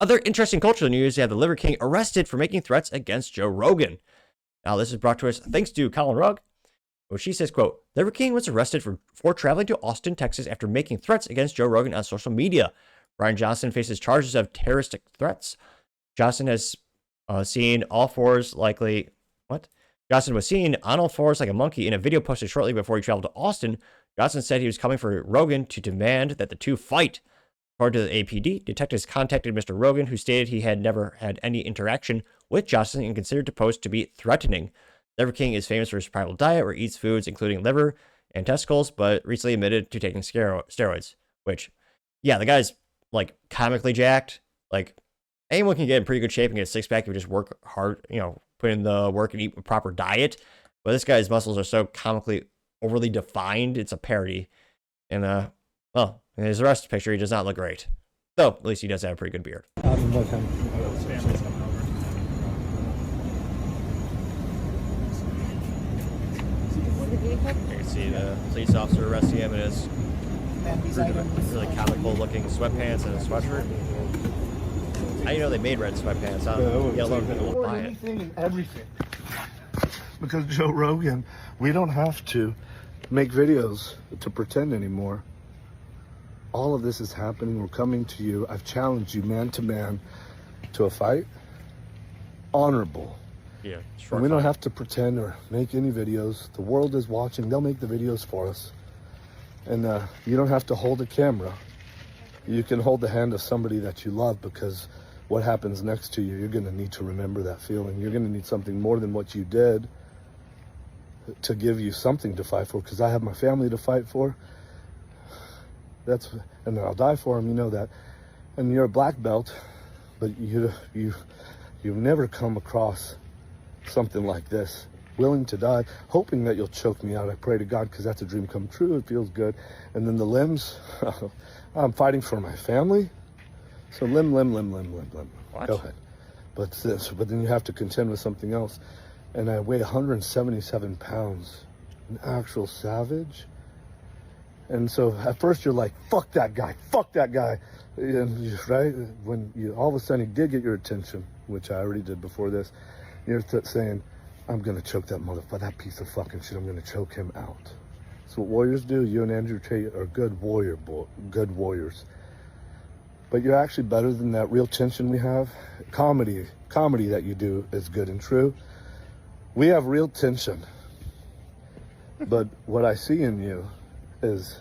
Other interesting cultural news, you have the Liver King arrested for making threats against Joe Rogan. Now, this is brought to us thanks to Colin Rugg. Well, she says, quote, Liver King was arrested for traveling to Austin, Texas after making threats against Joe Rogan on social media. Brian Johnson faces charges of terroristic threats. Johnson has seen all fours likely... What? Johnson was seen on all fours like a monkey in a video posted shortly before he traveled to Austin. Johnson said he was coming for Rogan to demand that the two fight. According to the APD, detectives contacted Mr. Rogan, who stated he had never had any interaction with Johnson and considered the post to be threatening. Liver King is famous for his primal diet, where he eats foods including liver and testicles, but recently admitted to taking steroids. Which, yeah, the guy's like comically jacked. Like anyone can get in pretty good shape and get a six pack if you just work hard, put in the work and eat a proper diet. But this guy's muscles are so comically overly defined, it's a parody. And well, in his arrest picture, he does not look great. Though, at least he does have a pretty good beard. You can see the police officer arresting him in his really comical looking sweatpants and a sweatshirt. How do you know they made red sweatpants? Yellow people will buy it. Anything and everything. Because Joe Rogan, we don't have to make videos to pretend anymore. All of this is happening. We're coming to you. I've challenged you man to man to a fight. Honorable. Yeah, and we don't have to pretend or make any videos. The world is watching. They'll make the videos for us. And you don't have to hold a camera. You can hold the hand of somebody that you love, because what happens next to you, you're going to need to remember that feeling. You're going to need something more than what you did to give you something to fight for, because I have my family to fight for. And then I'll die for them, you know that. And you're a black belt, but you've never come across something like this. Willing to die, hoping that you'll choke me out. I pray to God, because that's a dream come true. It feels good. And then the limbs, I'm fighting for my family. So limb. What? Go ahead. But then you have to contend with something else. And I weigh 177 pounds. An actual savage. And so at first you're like, fuck that guy. And right? When you all of a sudden he did get your attention, which I already did before this, you're saying, I'm going to choke that motherfucker, that piece of fucking shit. I'm going to choke him out. That's what warriors do. You and Andrew Tate are good warriors. But you're actually better than that. Real tension we have. Comedy that you do is good and true. We have real tension. But what I see in you is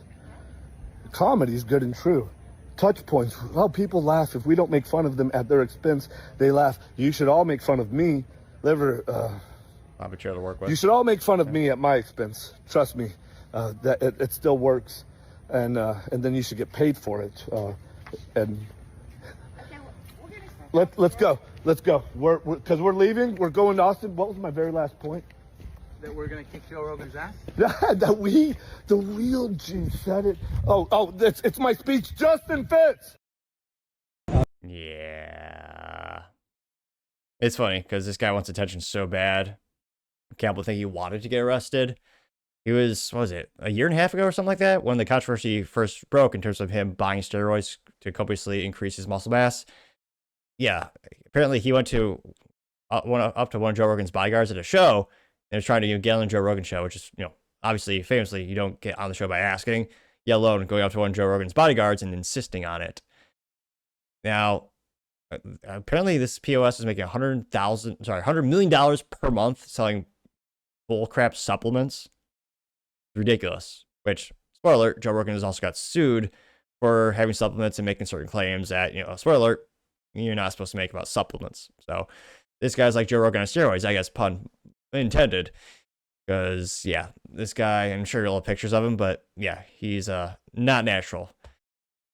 comedy is good and true. Touch points. Well, people laugh. If we don't make fun of them at their expense, they laugh. You should all make fun of me. I'll be sure to work with. You should all make fun of me at my expense. Trust me, that it still works, and then you should get paid for it. Let's go. Because we're leaving. We're going to Austin. What was my very last point? That we're gonna kick Joe Rogan's ass. The real G said it. Oh, it's my speech. Justin Fitz. Yeah. It's funny because this guy wants attention so bad. I can't think he wanted to get arrested. He was, what was it, a year and a half ago or something like that, when the controversy first broke in terms of him buying steroids to copiously increase his muscle mass. Yeah, apparently he went to up to one of Joe Rogan's bodyguards at a show and was trying to get on the Joe Rogan show, which is, obviously, famously, you don't get on the show by asking, let alone going up to one of Joe Rogan's bodyguards and insisting on it. Now, apparently this POS is making $100 million per month selling bullcrap supplements. Ridiculous. Which, spoiler alert, Joe Rogan has also got sued for having supplements and making certain claims that, spoiler alert, you're not supposed to make about supplements. So this guy's like Joe Rogan on steroids, I guess, pun intended. Because, yeah, this guy, I'm sure you'll have pictures of him, but yeah, he's not natural.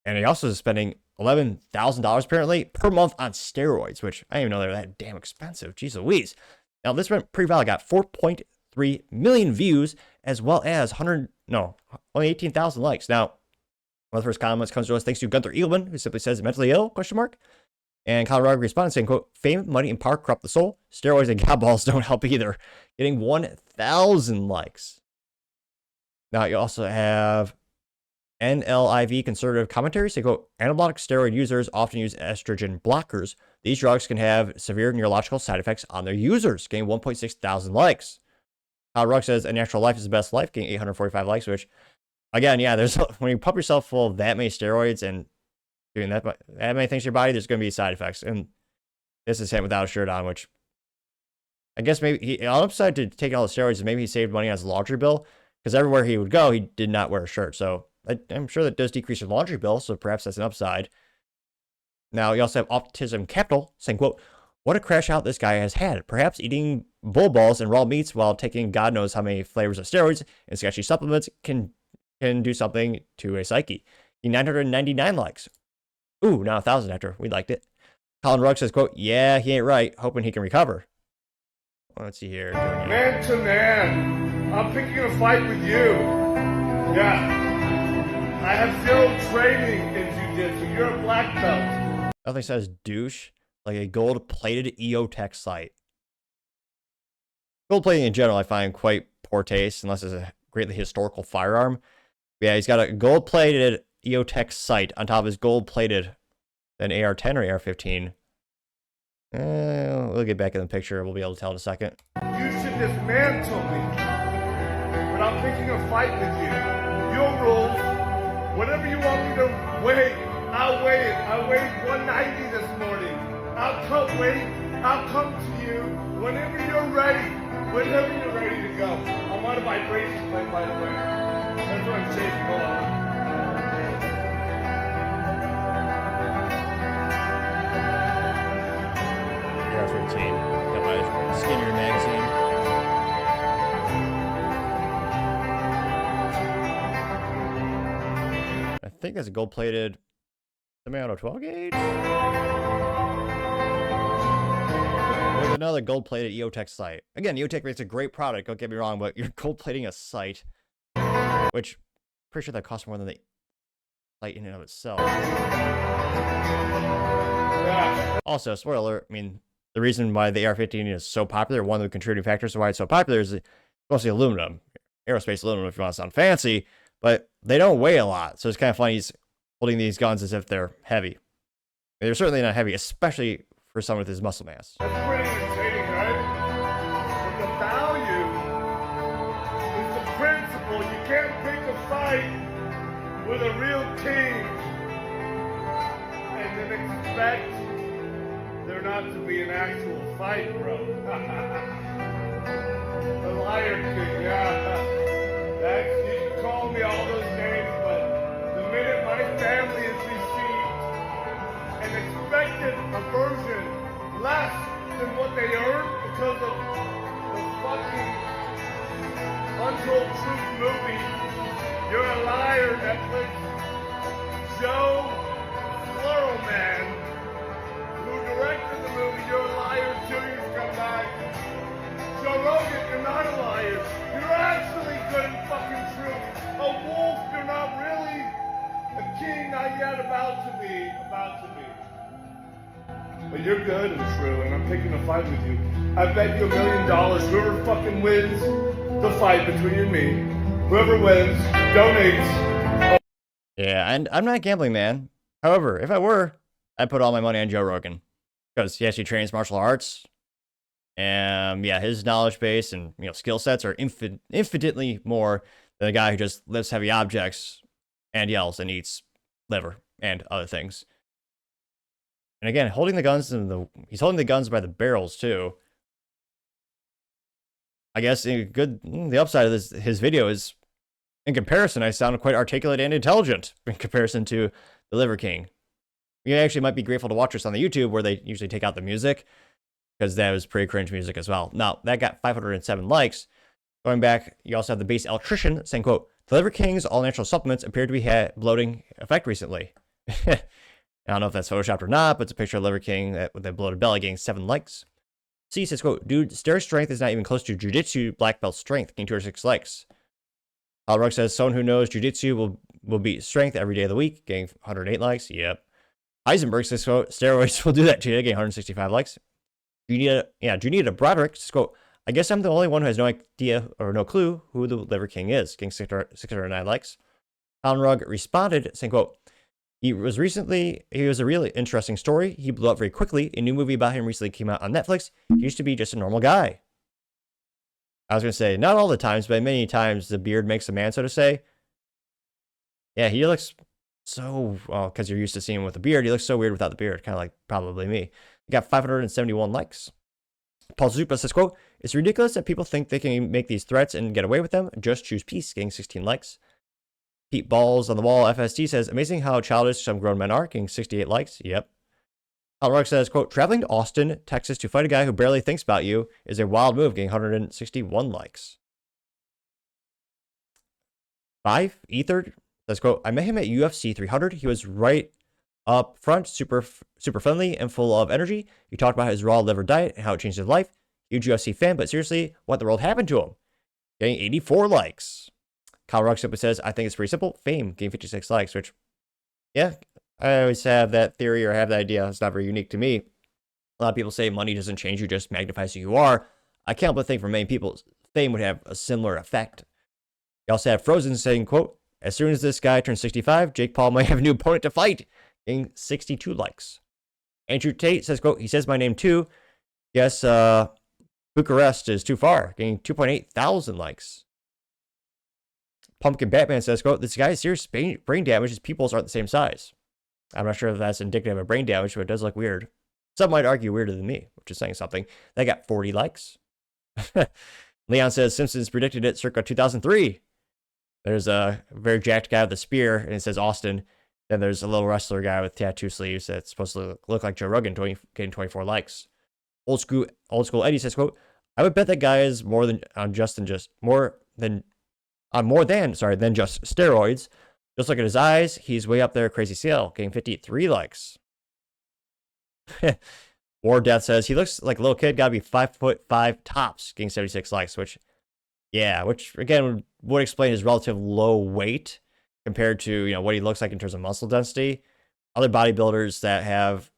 And he also is spending $11,000 apparently per month on steroids, which I didn't even know they were that damn expensive. Jeez Louise. Now, this pre-val got 4.3 million views, as well as only 18,000 likes. Now, one of the first comments comes to us thanks to Gunther Eagleman, who simply says, mentally ill, ? And Colorado responded saying, quote, fame, money, and power corrupt the soul. Steroids and cowballs don't help either. Getting 1,000 likes. Now, you also have NLIV conservative commentary say, quote, anabolic steroid users often use estrogen blockers. These drugs can have severe neurological side effects on their users. Getting 1.6 thousand likes. Kyle Ruck says, a natural life is the best life. Getting 845 likes, which, again, yeah, there's when you pump yourself full of that many steroids and doing that many things to your body, there's going to be side effects. And this is him without a shirt on, which I guess maybe on upside to taking all the steroids is maybe he saved money on his laundry bill, because everywhere he would go, he did not wear a shirt. So I'm sure that does decrease your laundry bill, so perhaps that's an upside. Now, you also have Autism Capital saying, quote, what a crash out this guy has had. Perhaps eating bull balls and raw meats while taking God knows how many flavors of steroids and sketchy supplements can do something to a psyche. 999 likes. Ooh, now 1,000 after. We liked it. Colin Rugg says, quote, yeah, he ain't right. Hoping he can recover. Well, let's see here. Man to man, I'm picking a fight with you. Yeah. I have zero training in jiu-jitsu. You're a black belt. Nothing says douche like a gold-plated EOTech site. Gold plating in general I find quite poor taste unless it's a greatly historical firearm. But yeah, he's got a gold-plated EOTech sight on top of his gold-plated an AR-10 or AR-15. We'll get back in the picture. We'll be able to tell in a second. You should dismantle me. But I'm picking a fight with you. Your rules. Whatever you want me to weigh, I'll weigh it. I weighed 190 this morning. I'll come to you whenever you're ready. Whenever you're ready to go. I'm on a vibration plate, by the way. That's what I'm chasing along. AR-15. Got my Skinner magazine. I think that's a gold-plated semi-auto 12 gauge. With another gold-plated EOTech sight. Again, EOTech makes a great product. Don't get me wrong, but you're gold-plating a sight, which I'm pretty sure that costs more than the sight in and of itself. Also, spoiler alert. I mean, the reason why the AR-15 is so popular, one of the contributing factors to why it's so popular, is mostly aluminum, aerospace aluminum, if you want to sound fancy. But they don't weigh a lot, so it's kind of funny he's holding these guns as if they're heavy. They're certainly not heavy, especially for someone with his muscle mass. That's pretty entertaining, right? But the value is the principle. You can't pick a fight with a real king and then expect there not to be an actual fight, bro. The liar king, yeah. You can call me all those names, but the minute my family is received an expected aversion less than what they earn because of the fucking Untold Truth movie, you're a liar, Netflix. Joe Rogan, who directed the movie, you're a liar too, you come back. Joe Rogan, you're not a liar. You're actually good and fucking true. A wolf, you're not really. A king, not yet about to be. But you're good and true, and I'm picking a fight with you. I bet you $1 million. Whoever fucking wins the fight between you and me, whoever wins, donates. Yeah, and I'm not a gambling man. However, if I were, I'd put all my money on Joe Rogan. Because he actually trains martial arts. And yeah, his knowledge base and skill sets are infinitely more than a guy who just lifts heavy objects and yells and eats liver and other things. And again, he's holding the guns by the barrels too. I guess the upside of his video is, in comparison, I sound quite articulate and intelligent in comparison to the Liver King. You actually might be grateful to watch this on the YouTube where they usually take out the music, because that was pretty cringe music as well. Now, that got 507 likes. Going back, you also have the base electrician saying, quote, the Liver King's all-natural supplements appear to be bloating effect recently. I don't know if that's photoshopped or not, but it's a picture of Liver King with a bloated belly getting 7 likes. C says, quote, dude, steroid strength is not even close to jiu-jitsu black belt strength, getting 206 likes. Rugg says, someone who knows jiu-jitsu will beat strength every day of the week, getting 108 likes. Yep. Heisenberg says, quote, steroids will do that to you, getting 165 likes. Junita Broderick says, quote, I guess I'm the only one who has no idea or no clue who the Liver King is, getting 609 likes. Colin Rugg responded, saying, quote, he was a really interesting story. He blew up very quickly. A new movie about him recently came out on Netflix. He used to be just a normal guy. I was going to say, not all the times, but many times the beard makes a man, so to say. Yeah, he looks so, well, because you're used to seeing him with a beard, he looks so weird without the beard, kind of like probably me. He got 571 likes. Paul Zupa says, quote, it's ridiculous that people think they can make these threats and get away with them. Just choose peace, getting 16 likes. Pete Balls on the Wall FST says, amazing how childish some grown men are, getting 68 likes. Yep. Colin Rugg says, quote, traveling to Austin, Texas to fight a guy who barely thinks about you is a wild move, getting 161 likes. 5 Ether says, quote, I met him at UFC 300. He was right up front, super friendly and full of energy. He talked about his raw liver diet and how it changed his life. Huge UFC fan, but seriously, what in the world happened to him? Getting 84 likes. Kyle Rugg simply says, I think it's pretty simple. Fame, getting 56 likes, which, yeah, I always have that theory or have that idea. It's not very unique to me. A lot of people say money doesn't change you, just magnifies who you are. I can't but think for many people, fame would have a similar effect. You also have Frozen saying, quote, as soon as this guy turns 65, Jake Paul might have a new opponent to fight, getting 62 likes. Andrew Tate says, quote, he says my name too. Yes, Bucharest is too far, getting 2.8 thousand likes. Pumpkin Batman says, quote, this guy's serious brain damage. His pupils aren't the same size. I'm not sure if that's indicative of brain damage, but it does look weird. Some might argue weirder than me, which is saying something. They got 40 likes. Leon says, Simpsons predicted it circa 2003. There's a very jacked guy with a spear, and it says Austin. Then there's a little wrestler guy with tattoo sleeves that's supposed to look like Joe Rogan, getting 24 likes. Old school Eddie says, quote, I would bet that guy is more than just steroids. Just look at his eyes. He's way up there. Crazy Sale, getting 53 likes. War Death says he looks like a little kid. Got to be 5'5" tops, getting 76 likes. Which again would explain his relative low weight compared to what he looks like in terms of muscle density. Other bodybuilders that have,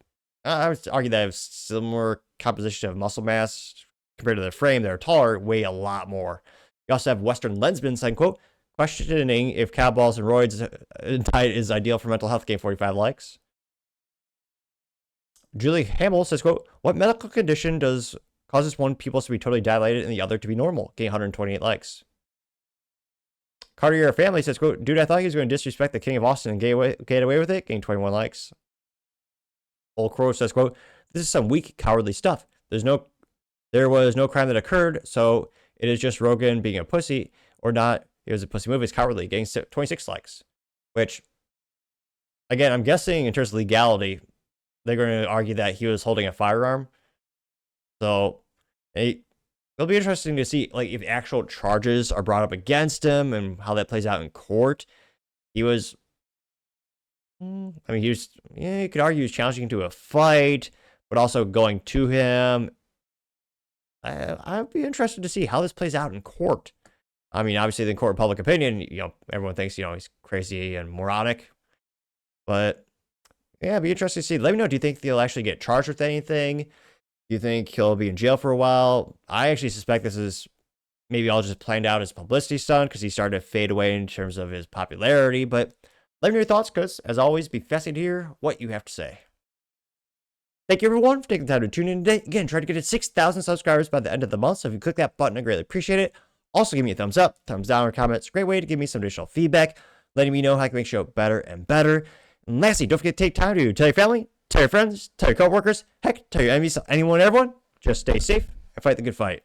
I would argue that have similar composition of muscle mass compared to their frame, that are taller, weigh a lot more. You also have Western Lensman saying, quote, questioning if cowballs and roids diet is ideal for mental health, getting 45 likes. Julie Hamill says, quote, what medical condition causes one pupils to be totally dilated and the other to be normal, getting 128 likes. Cartier Family says, quote, dude, I thought he was going to disrespect the King of Austin and get away with it, getting 21 likes. Old Crow says, quote, this is some weak, cowardly stuff. There was no crime that occurred, so it is just Rogan being a pussy or not. It was a pussy move. It's cowardly, getting 26 likes. Which, again, I'm guessing in terms of legality, they're going to argue that he was holding a firearm. So it'll be interesting to see if actual charges are brought up against him and how that plays out in court. You could argue he was challenging him to a fight, but also going to him. I'd be interested to see how this plays out in court. I mean, obviously, in court of public opinion, everyone thinks, he's crazy and moronic. But, yeah, it'd be interesting to see. Let me know, do you think he'll actually get charged with anything? Do you think he'll be in jail for a while? I actually suspect this is maybe all just planned out as a publicity stunt because he started to fade away in terms of his popularity. But let me know your thoughts because, as always, be fascinated to hear what you have to say. Thank you, everyone, for taking the time to tune in today. Again, try to get to 6,000 subscribers by the end of the month. So if you click that button, I greatly appreciate it. Also, give me a thumbs up, thumbs down, or comments. Great way to give me some additional feedback, letting me know how I can make the show better and better. And lastly, don't forget to take time to tell your family, tell your friends, tell your coworkers, heck, tell your enemies, anyone and everyone. Just stay safe and fight the good fight.